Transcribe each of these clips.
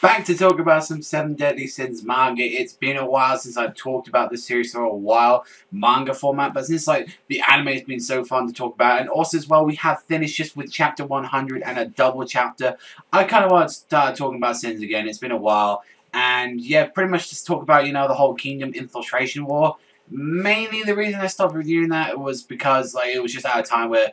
Back to talk about some Seven Deadly Sins manga. It's been a while since I've talked about this series for a while, manga format, but since the anime has been so fun to talk about, and also as well we have finished just with chapter 100 and a double chapter. I kind of want to start talking about Sins again. It's been a while, and yeah, pretty much just talk about the whole Kingdom infiltration war. Mainly the reason I stopped reviewing that was because it was just at a time where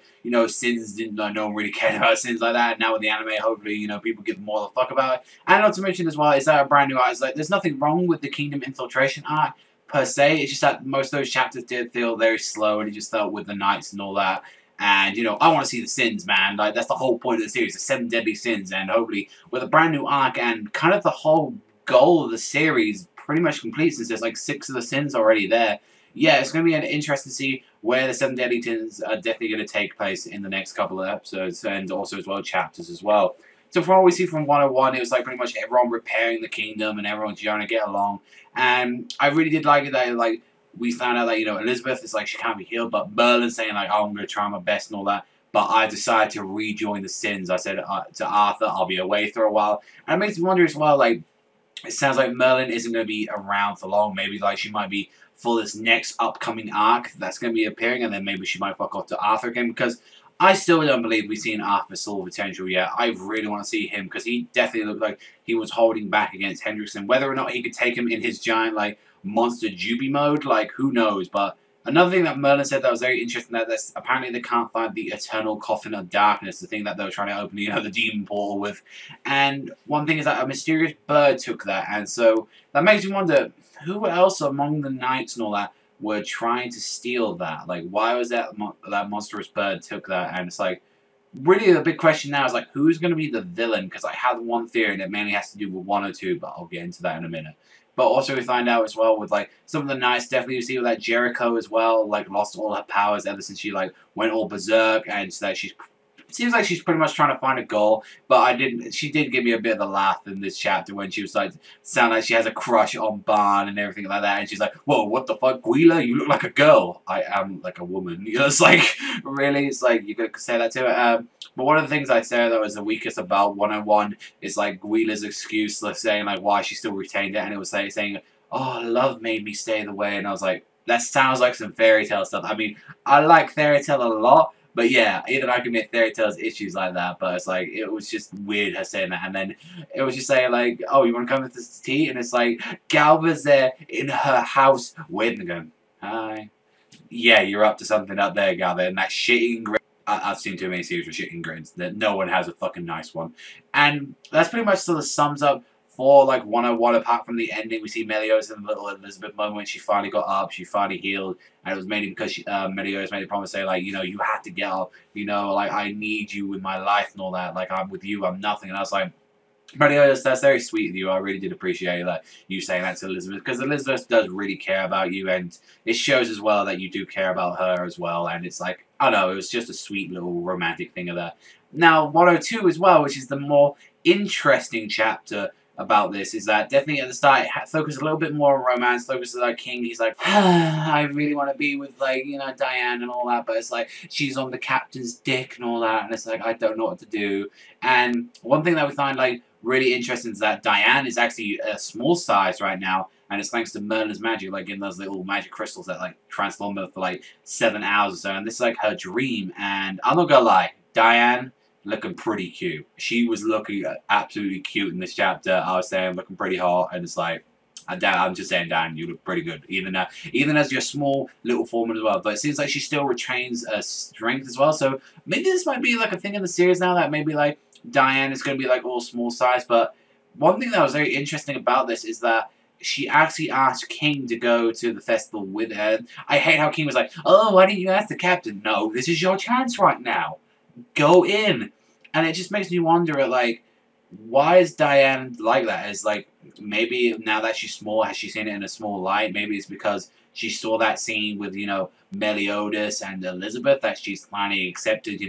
Sins didn't no one really cared about Sins like that. And now with the anime, hopefully people give more of a fuck about it. And not to mention as well is that a brand new art. It's there's nothing wrong with the Kingdom infiltration art per se. It's just that most of those chapters did feel very slow, and it just felt with the knights and all that. And I want to see the Sins, man. That's the whole point of the series, the 7 deadly sins. And hopefully with a brand new arc and kind of the whole goal of the series pretty much complete, since there's 6 of the sins already there. Yeah, it's going to be interesting to see where the 7 deadly sins are definitely going to take place in the next couple of episodes, and also as well chapters as well. So from what we see from 101, it was pretty much everyone repairing the kingdom and everyone trying to get along. And I really did like it that we found out that Elizabeth is she can't be healed, but Merlin's saying oh, I'm going to try my best and all that. But I decided to rejoin the sins. I said to Arthur, I'll be away for a while. And it makes me wonder as well, it sounds like Merlin isn't going to be around for long. Maybe she might be for this next upcoming arc that's going to be appearing, and then maybe she might fuck off to Arthur again, because I still don't believe we've seen Arthur's full potential yet. I really want to see him, because he definitely looked like he was holding back against Hendrickson. Whether or not he could take him in his giant monster Juby mode, who knows. But another thing that Merlin said that was very interesting, that apparently they can't find the eternal coffin of darkness, the thing that they were trying to open, the demon portal with. And one thing is that a mysterious bird took that, and so that makes me wonder who else among the knights and all that were trying to steal that. Why was that monstrous bird took that? And it's really the big question now is who's going to be the villain? Because I have one theory, and it mainly has to do with 102, but I'll get into that in a minute. But also we find out as well with some of the knights, definitely you see with that Jericho as well, lost all her powers ever since she went all berserk, and so that seems like she's pretty much trying to find a goal. But she did give me a bit of a laugh in this chapter when she was sound like she has a crush on Barn and everything like that, and she's like, whoa, what the fuck, Guila, you look like a girl. I am like a woman. It's really, it's you could say that to it. But one of the things I'd say that was the weakest about 101 is Guila's excuse, saying why she still retained it, and it was saying, oh, love made me stay the way, and I was like, that sounds like some fairy tale stuff. I mean, I like fairy tale a lot, but yeah, even I can admit fairy tales issues like that, but it's it was just weird her saying that, and then it was just saying oh, you want to come with this tea? And it's Gowther's there in her house waiting to go, hi. Yeah, you're up to something up there, Gowther, and that shitting grin. I've seen too many series with shitting grins, that no one has a fucking nice one. And that's pretty much sort of sums up for 101, apart from the ending. We see Meliodas in the little Elizabeth moment. She finally got up, she finally healed, and it was mainly because Meliodas made a promise, say you have to get up, I need you in my life and all that, I'm with you, I'm nothing. And I was Meliodas, that's very sweet of you. I really did appreciate you saying that to Elizabeth, because Elizabeth does really care about you, and it shows as well that you do care about her as well. And it's I don't know, it was just a sweet little romantic thing of that. Now 102 as well, which is the more interesting chapter about this, is that definitely at the start it focused a little bit more on romance, focused on King. He's I really want to be with Diane and all that, but it's she's on the captain's dick and all that, and it's I don't know what to do. And one thing that we find really interesting is that Diane is actually a small size right now, and it's thanks to Merlin's magic, in those little magic crystals that transform her for 7 hours or so, and this is her dream. And I'm not gonna lie, Diane looking pretty cute. She was looking absolutely cute in this chapter. I was saying looking pretty hot, and it's I'm just saying, Dan, you look pretty good, even as your small little form as well. But it seems she still retains strength as well. So maybe this might be a thing in the series now, that maybe Diane is going to be all small size. But one thing that was very interesting about this is that she actually asked King to go to the festival with her. I hate how King was oh, why didn't you ask the captain? No, this is your chance right now. Go in. And it just makes me wonder why is Diane like that? Is maybe now that she's small, has she seen it in a small light? Maybe it's because she saw that scene with Meliodas and Elizabeth, that she's finally accepted.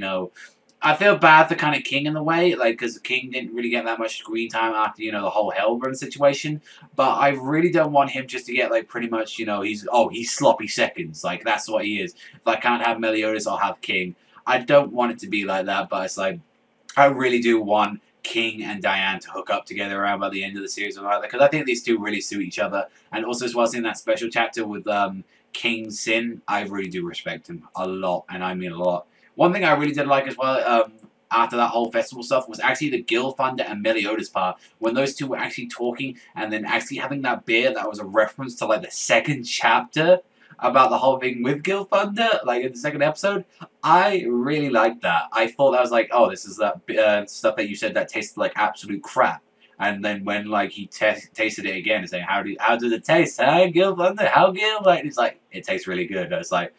I feel bad for kind of King in the way, because King didn't really get that much screen time after the whole Hellburn situation. But I really don't want him just to get pretty much he's sloppy seconds, that's what he is. If I can't have Meliodas, I'll have King. I don't want it to be like that, but it's I really do want King and Diane to hook up together around by the end of the series, because I think these two really suit each other. And also as well as in that special chapter with King Sin, I really do respect him a lot, and I mean a lot. One thing I really did like as well, after that whole festival stuff, was actually the Gilthunder and Meliodas part, when those two were actually talking, and then actually having that beer that was a reference to, like, the second chapter about the whole thing with Gilthunder, like, in the second episode. I really liked that. I thought that was like, oh, this is that stuff that you said that tasted like absolute crap. And then when, like, he tasted it again and saying, how does it taste? Huh, Gilthunder? How Gil? Like, it's like, it tastes really good. I was like,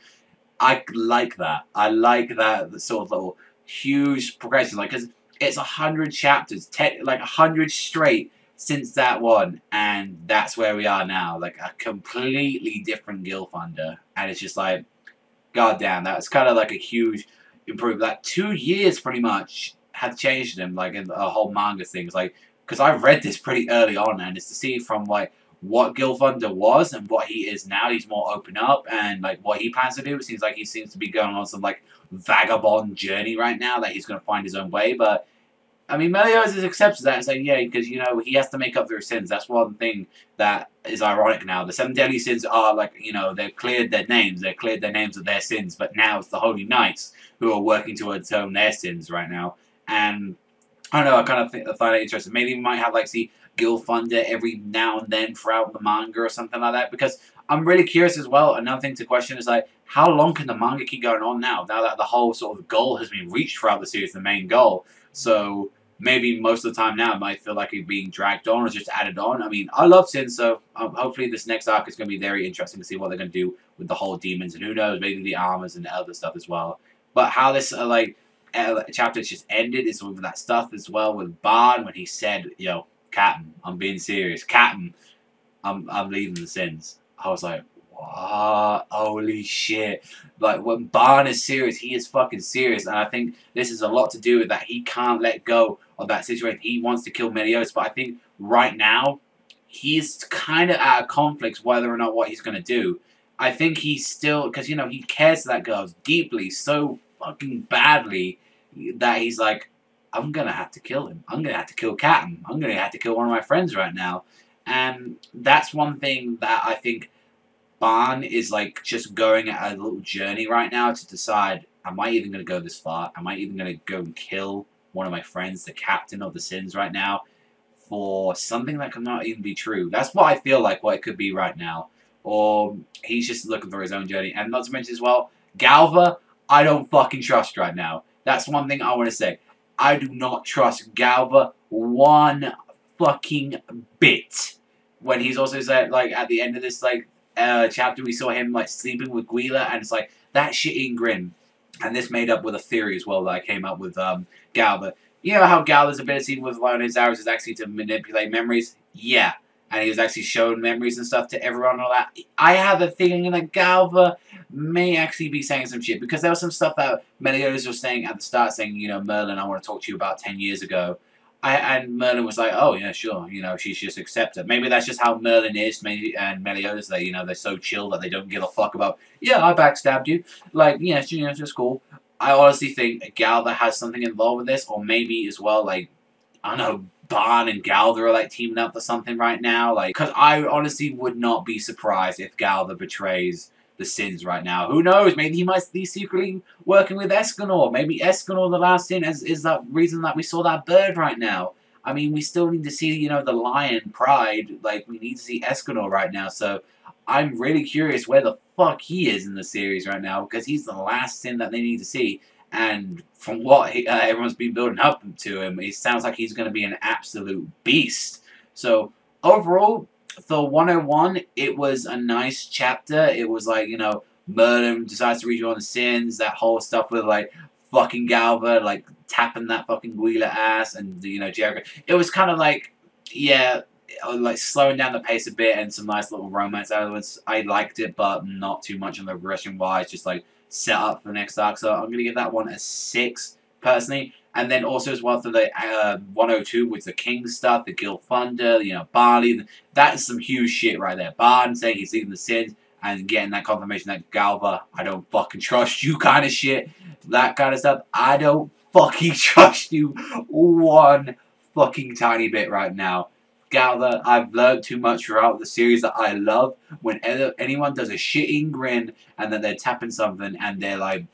I like that. I like that sort of little huge progression, like, because it's 100 chapters, like 100 straight since that one, and that's where we are now, like a completely different Gilthunder, and it's just like, goddamn, that's kind of like a huge improvement. Like 2 years pretty much have changed him, like in the whole manga things, like, because I read this pretty early on, and it's to see from like what Gilthunder was and what he is now. He's more open up, and like what he plans to do, it seems like he seems to be going on some like vagabond journey right now, that he's going to find his own way. But I mean, Meliodas accepts that and saying, yeah, because, you know, he has to make up for his sins. That's one thing that is ironic now. The 7 deadly sins are, like, you know, they've cleared their names. They've cleared their names of their sins. But now it's the Holy Knights who are working to atone their sins right now. And I don't know, I kind of find it interesting. Maybe we might have, like, see Gilthunder every now and then throughout the manga or something like that. Because I'm really curious as well. Another thing to question is, like, how long can the manga keep going on now? Now that the whole sort of goal has been reached throughout the series, the main goal. So maybe most of the time now it might feel like it's being dragged on or just added on. I mean, I love Sin, so hopefully this next arc is going to be very interesting to see what they're going to do with the whole demons, and who knows, maybe the armors and the other stuff as well. But how this chapter just ended is with that stuff as well with Barn, when he said, yo, Captain, I'm being serious. Captain, I'm leaving the Sins. I was like, what? Holy shit. Like, when Barn is serious, he is fucking serious. And I think this is a lot to do with that. He can't let go of that situation. He wants to kill Meliodas, but I think right now, he's kind of at a conflict whether or not what he's going to do. I think he's still, because, you know, he cares for that girl deeply, so fucking badly, that he's like, I'm going to have to kill him. I'm going to have to kill Captain. I'm going to have to kill one of my friends right now. And that's one thing that I think Barn is, like, just going at a little journey right now to decide, am I even going to go this far? Am I even going to go and kill one of my friends, the captain of the Sins right now, for something that could not even be true? That's what I feel like what it could be right now. Or he's just looking for his own journey. And not to mention as well, Gowther, I don't fucking trust right now. That's one thing I want to say. I do not trust Gowther one fucking bit. When he's also said, like, at the end of this, like, chapter, we saw him, like, sleeping with Guila, and it's like, that shit-eating grin. And this made up with a theory as well that I came up with, Gowther. You know how Gowther's ability with one of his arrows is actually to manipulate memories? Yeah. And he was actually showing memories and stuff to everyone and all that. I have a feeling that Gowther may actually be saying some shit, because there was some stuff that Meliodas was saying at the start, saying, you know, Merlin, I want to talk to you about 10 years ago. And Merlin was like, oh, yeah, sure, you know, she's just accepted. Maybe that's just how Merlin is, maybe, and Meliodas, they, you know, they're so chill that they don't give a fuck about, yeah, I backstabbed you. Like, yeah, you know, it's just cool. I honestly think Gowther has something involved with this, or maybe as well, like, I don't know, Barn and Gowther are, like, teaming up for something right now. Like, because I honestly would not be surprised if Gowther betrays the Sins right now. Who knows? Maybe he might be secretly working with Escanor. Maybe Escanor, the last Sin, is that reason that we saw that bird right now. I mean, we still need to see, you know, the lion, Pride. Like, we need to see Escanor right now. So, I'm really curious where the fuck he is in the series right now, because he's the last Sin that they need to see. And from what everyone's been building up to him, it sounds like he's going to be an absolute beast. So, overall, for 101, it was a nice chapter. It was like, you know, Merlin decides to rejoin the Sins, that whole stuff with, like, fucking Gowther, like, tapping that fucking Guila ass, and, you know, Jericho. It was kind of like, yeah, like, slowing down the pace a bit, and some nice little romance elements. I liked it, but not too much on the progression-wise, just, like, set up for the next arc. So I'm going to give that one a 6, personally. And then also as well for the 102 with the King stuff, the Gilthunder, you know, Barley. That is some huge shit right there. Barn saying he's leaving the Sins and getting that confirmation that Gowther, I don't fucking trust you kind of shit. That kind of stuff. I don't fucking trust you one fucking tiny bit right now. Gowther, I've learned too much throughout the series that I love when anyone does a shitting grin and then they're tapping something and they're like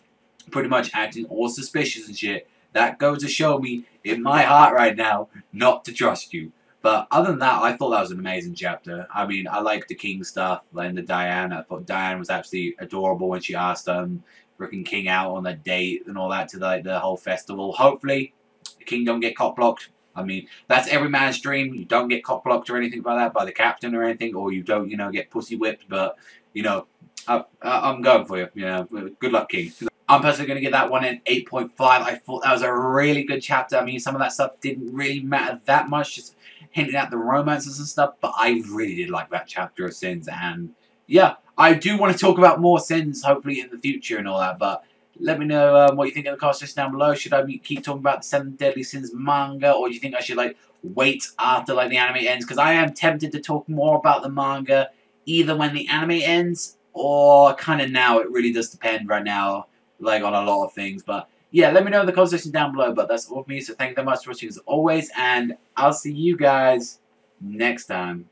pretty much acting all suspicious and shit. That goes to show me in my heart right now not to trust you. But other than that, I thought that was an amazing chapter. I mean, I like the King stuff, like the Diane. I thought Diane was absolutely adorable when she asked freaking King out on a date and all that to the whole festival. Hopefully, the King don't get cock blocked. I mean, that's every man's dream. You don't get cock blocked or anything like that by the captain or anything, or you don't, get pussy whipped. But, I'm going for you. Good luck, King. I'm personally going to give that one an 8.5. I thought that was a really good chapter. I mean, some of that stuff didn't really matter that much, just hinting at the romances and stuff, but I really did like that chapter of Sins, and yeah, I do want to talk about more Sins, hopefully in the future and all that, but let me know what you think in the comments section down below. Should I keep talking about the 7 Deadly Sins manga, or do you think I should, wait after, the anime ends? Because I am tempted to talk more about the manga, either when the anime ends, or kind of now. It really does depend right now, on a lot of things, but yeah, let me know in the comment section down below. But that's all for me, so thank you very much for watching as always, and I'll see you guys next time.